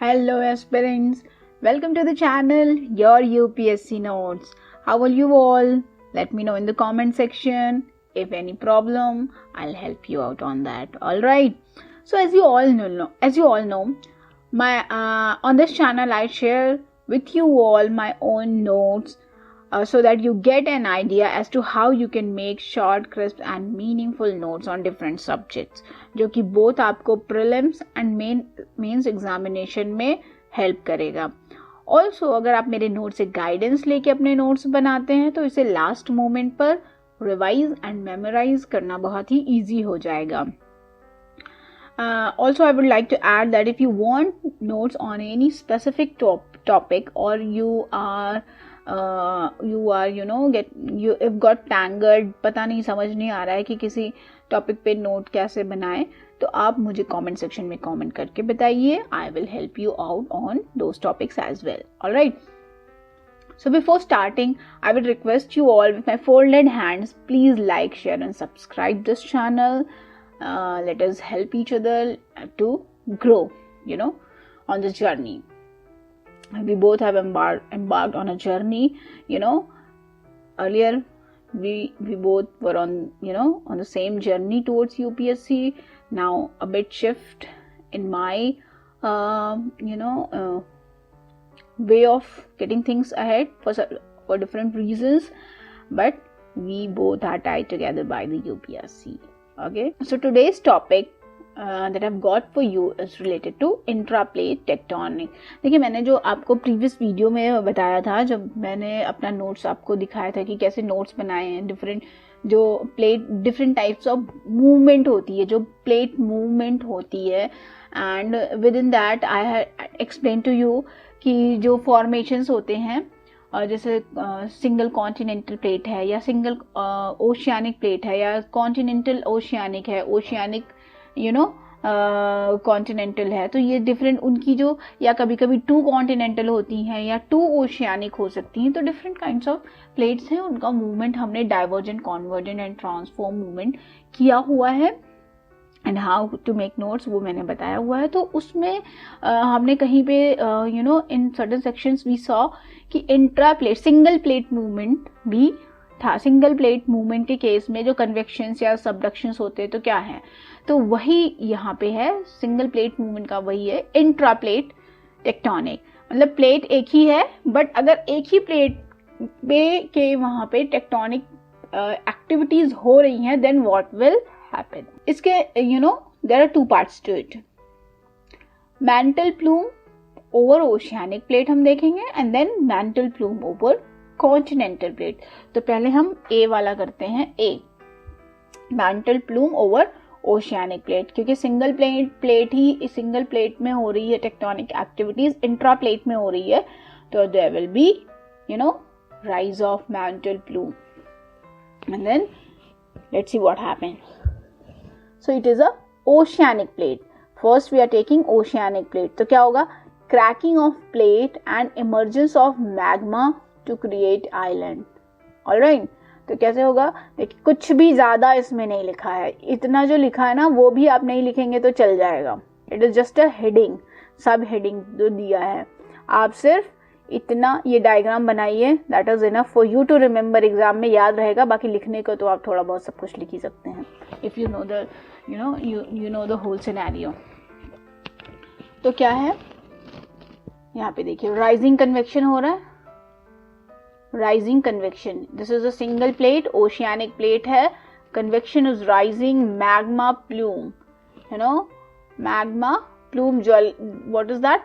Hello aspirants, welcome to the channel, your UPSC Notes. How are you all? Let me know in the comment section. If any problem, I'll help you out on that. Alright. So as you all know, my on this channel I share with you all my own notes so that you get an idea as to how you can make short, crisp and meaningful notes on different subjects, जो कि both आपको prelims and mains examination में help करेगा. Also अगर आप मेरे notes से guidance लेके अपने notes बनाते हैं तो इसे last moment पर revise and memorize करना बहुत ही easy हो जाएगा. Also I would like to add that if you want notes on any specific topic or you have got tangled, पता नहीं समझ नहीं आ रहा है कि किसी टॉपिक पे नोट कैसे बनाएं, तो आप मुझे कमेंट सेक्शन में कमेंट करके बताइए. I will help you out on those topics as well. Alright. So before starting, I would request you all with my folded hands, please like, share and subscribe this channel. Let us help each other to grow, on this journey. We both have embarked on a journey, earlier we both were on the same journey towards UPSC. Now a bit shift in my way of getting things ahead for different reasons, but we both are tied together by the UPSC. Okay, so today's topic that I've got for you is related to Intra-Plate Tectonic. देखिए, मैंने जो आपको previous video में बताया था, जब मैंने अपना नोट्स आपको दिखाया था कि कैसे नोट्स बनाए हैं, डिफरेंट टाइप्स ऑफ मूवमेंट होती है, जो प्लेट मूवमेंट होती है, and with in that I have explain to you कि जो फॉर्मेशंस होते हैं, और जैसे सिंगल कॉन्टिनेंटल प्लेट है या सिंगल ओशियानिक प्लेट है या कॉन्टिनेंटल ओशियानिक है, ओशियानिक कॉन्टिनेंटल है, तो ये डिफरेंट उनकी जो, या कभी कभी टू कॉन्टिनेंटल होती हैं या टू ओशियानिक हो सकती हैं, तो डिफरेंट काइंड्स ऑफ प्लेट्स हैं, उनका मूवमेंट हमने divergent, convergent and transform movement किया हुआ है. And how to make notes वो मैंने बताया हुआ है. तो उसमें हमने कहीं पे in certain sections we saw कि intra plate single plate movement भी था. सिंगल प्लेट मूवमेंट के केस में जो कन्वेक्शंस या सबडक्शंस होते हैं तो क्या है, तो वही यहाँ पे है. सिंगल प्लेट मूवमेंट का वही है इंट्रा प्लेट टेक्टोनिक. मतलब प्लेट एक ही है, बट अगर एक ही प्लेट पे के वहां पे टेक्टोनिक एक्टिविटीज हो रही हैं, देन व्हाट विल हैपन. इसके there are two parts to it. Mantle plume over oceanic plate हम देखेंगे, and then mantle plume over continental plate. तो पहले हम ए वाला करते हैं. A, mantle plume over oceanic plate, क्योंकि सिंगल प्लेट में हो रही है टेक्टोनिक एक्टिविटीज, इंट्रा प्लेट में हो रही है, तो there will be rise of mantle plume, and then let's see what happens. So it is a oceanic plate. First we are taking oceanic plate. तो क्या होगा, cracking of plate and emergence of magma to create island. Alright, तो कैसे होगा, देखिए कुछ भी ज्यादा इसमें नहीं लिखा है. इतना जो लिखा है ना वो भी आप नहीं लिखेंगे तो चल जाएगा. It is just a heading, sub heading जो दिया है. आप सिर्फ इतना ये डायग्राम बनाइए, that is enough for you to remember. Exam में याद रहेगा, बाकी लिखने को तो आप थोड़ा बहुत सब कुछ लिख ही सकते हैं if you know the you know the whole scenario. तो क्या है यहाँ पे, देखिए राइजिंग कन्वेक्शन हो रहा है. Rising convection, this is a single plate, oceanic plate है, convection is rising. Magma plume, magma plume, what is that,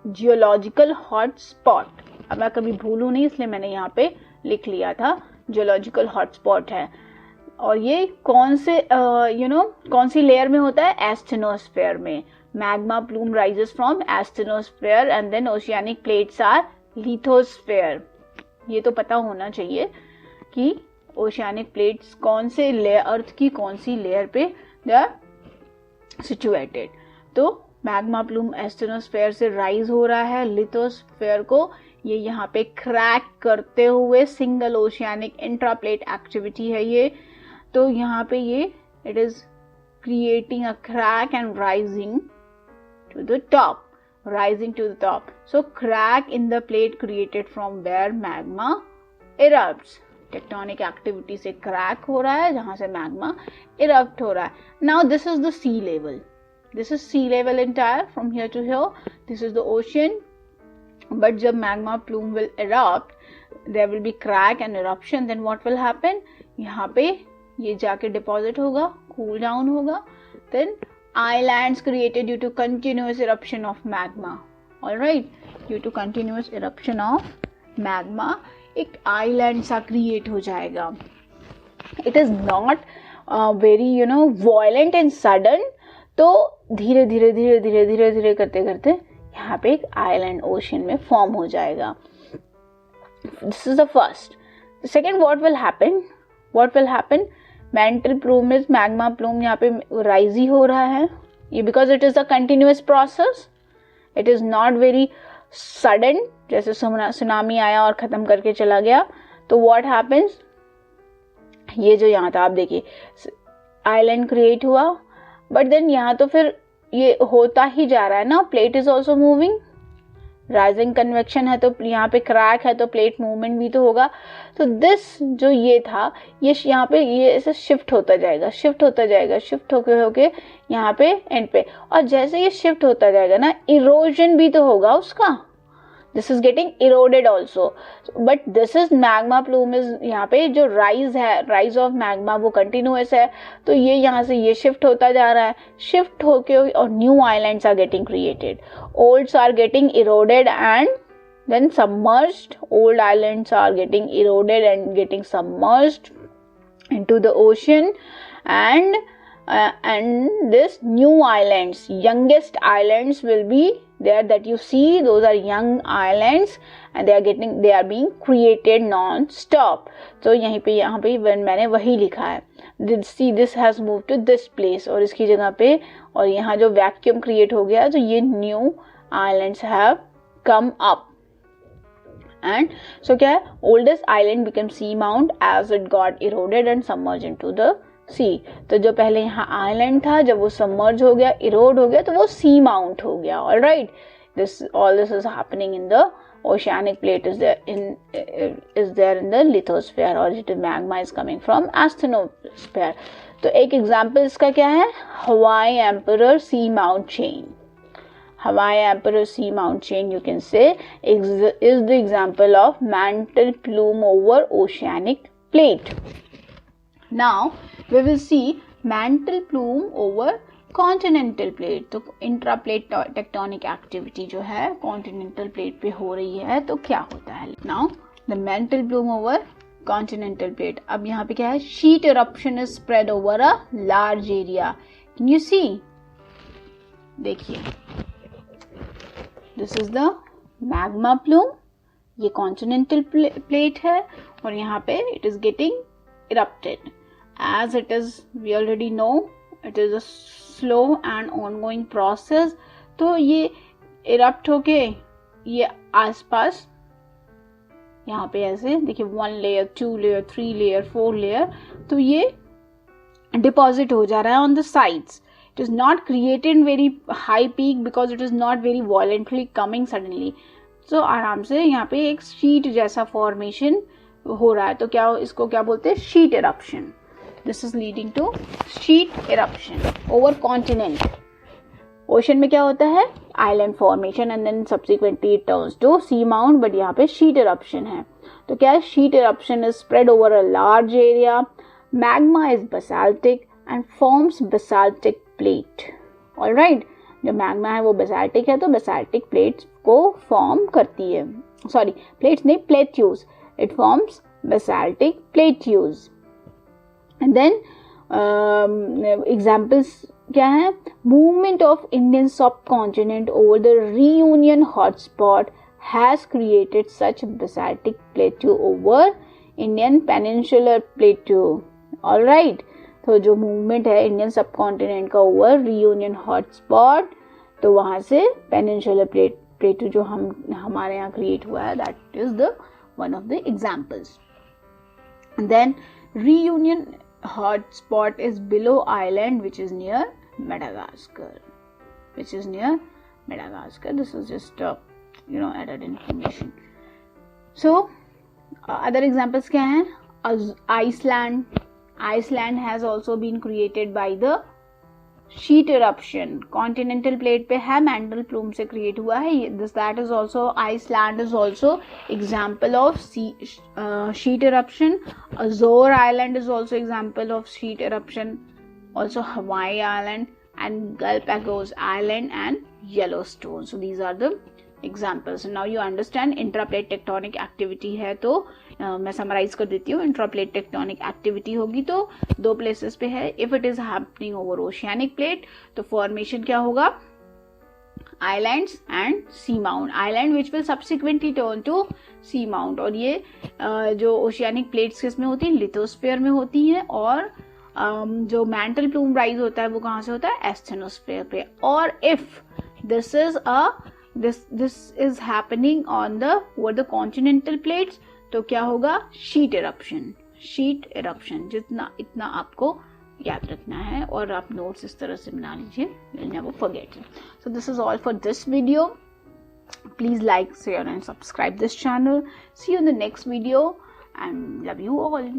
geological hot spot. अब मैं कभी भूलूं नहीं, इसलिए मैंने यहाँ पे लिख लिया था जियोलॉजिकल हॉट स्पॉट है. और ये कौन सी लेयर में होता है, एस्टेनोस्फेयर में. Magma plume rises from asthenosphere and then oceanic plates are lithosphere. ये तो पता होना चाहिए कि ओशियानिक प्लेट्स कौन से लेयर, अर्थ की कौन सी लेयर पे दे आर सिचुएटेड. तो मैग्मा प्लूम एस्टेनोस्फेयर से राइज हो रहा है लिथोस्फेयर को, ये यहाँ पे क्रैक करते हुए सिंगल ओशियानिक इंट्राप्लेट एक्टिविटी है ये. तो यहाँ पे ये it is creating a crack and rising to the top. rising to the top. So crack in the plate created from where magma erupts. Tectonic activity से क्रैक हो रहा है जहां से मैग्मा इरप्ट हो रहा है. Now this is the sea level. This is sea level entire from here to here. This is the ocean. But जब magma plume will erupt, there will be crack and eruption. Then what will happen, यहाँ पे ये जाके deposit होगा, cool down होगा. Then islands created due to continuous eruption of magma. All right, due to continuous eruption of magma, एक island सा create हो जाएगा. It is not very violent and sudden. तो धीरे धीरे धीरे धीरे धीरे धीरे करते करते यहाँ पे एक island ocean में form हो जाएगा. This is the first. The second, what will happen? What will happen? Mantle plume is magma plume यहाँ पे rise ही हो रहा है. ये because it is a continuous process. It is not very sudden. जैसे सुनामी आया और खत्म करके चला गया. तो what happens? ये जो यहाँ था आप देखिए, island create हुआ, but then यहाँ तो फिर ये होता ही जा रहा है ना. Plate is also moving. Rising convection है तो यहाँ पे क्रैक है तो प्लेट मूवमेंट भी तो होगा. तो दिस जो ये था, ये यहाँ पे ये ऐसे शिफ्ट होता जाएगा, शिफ्ट होता जाएगा, शिफ्ट होके यहाँ पे एंड पे. और जैसे ये शिफ्ट होता जाएगा ना, इरोजन भी तो होगा उसका. This is getting eroded also. But this is magma plume is, यहाँ पे जो राइज है, राइज ऑफ मैग्मा वो कंटिन्यूअस है. तो ये यहाँ से ये शिफ्ट होता जा रहा है, शिफ्ट होके और new islands are getting created. Olds are getting eroded and then submerged. Old islands are getting eroded and getting submerged into the ocean, and this new islands, youngest islands will be there that you see. Those are young islands and they are being created non-stop. So यहाँ पे मैंने वही लिखा है. See, this has moved to this place, और इसकी जगह पे और यहाँ जो वैक्यूम क्रिएट हो गया, तो ये new islands have come up. And so क्या है, oldest island became sea mount as it got eroded and submerged into the sea. तो जो पहले यहाँ island था, जब वो submerge हो गया, erode हो गया, तो वो sea mount हो गया. All right, all this is happening in the oceanic plate is there in the lithosphere, or it is magma is coming from asthenosphere. तो एक example इसका क्या है, Hawaii Emperor sea mount chain. Hawaii Emperor sea mount chain, you can say, is the example of mantle plume over oceanic plate. Now we will see mantle plume over continental plate. तो intra-plate tectonic activity जो है continental plate पे हो रही है, तो क्या होता है. Now the mantle plume over continental plate. अब यहाँ पे क्या है, sheet eruption is spread over a large area. Can you see? देखिए, this is the magma plume. ये कॉन्टिनेंटल प्लेट है और यहाँ पे it is getting erupted. As it is, we already know, it is a slow and ongoing process. तो ये erupt होके ये आसपास यहाँ पे ऐसे देखिए 1 लेयर, 2 लेयर, 3 लेयर, 4 लेयर, तो ये डिपॉजिट हो जा रहा है on the sides. It is not created very high peak because it is not very violently coming suddenly. So आराम से यहाँ पे एक शीट जैसा फॉर्मेशन हो रहा है. तो क्या, इसको क्या बोलते हैं, sheet eruption. This is leading to sheet eruption over continent. Ocean में क्या होता है, island formation and then subsequently it turns to sea mount, but यहाँ पे sheet eruption है. तो क्या है, sheet eruption is spread over a large area. Magma is basaltic and forms basaltic plate. All right, जो मैग्मा है वो basaltic है, तो बेसाल्टिक प्लेट्स को फॉर्म करती है. सॉरी, प्लेट्स नहीं, plateaus. It forms basaltic plateaus. And then examples क्या है, movement of Indian subcontinent over the Reunion hotspot has created such basaltic plateau over Indian peninsular plateau. All right, तो जो movement है Indian सब continent का over reunion hotspot, तो वहां से पेनिनसुलर प्लेटू जो हमारे यहाँ क्रिएट हुआ है, that is the one of the examples. Then Reunion hotspot is below island which is near Madagascar, which is near Madagascar. This is just added information. So other examples क्या हैं? Iceland. Iceland has also been created by the sheet eruption. Continental plate पे है, mantle plume से create हुआ है. That is also, Iceland is also example of sheet eruption. Azores island is also example of sheet eruption. Also Hawaii island and Galapagos island and Yellowstone. So these are the examples. Now you understand intraplate tectonic activity है, तो मैं summarise कर देती हूँ. इंट्राप्लेट tectonic activity होगी तो 2 places पे है. If it is happening over oceanic plate तो फॉर्मेशन क्या होगा? Islands and seamount. Island which will subsequently turn to seamount. और ये जो ओशियानिक प्लेट्स किसमें होती हैं? लिथोस्फीयर में होती हैं. और जो मैंटल प्लूम राइज होता है वो कहाँ से होता है? एस्थेनोस्फीयर पे. और if this is happening on the continental plates तो क्या होगा? Sheet eruption. Sheet eruption. जितना इतना आपको याद रखना है और आप नोट्स इस तरह से बना लीजिए. You'll never forget it. So this is all for this video. Please like, share and subscribe this channel. See you in the next video and love you all.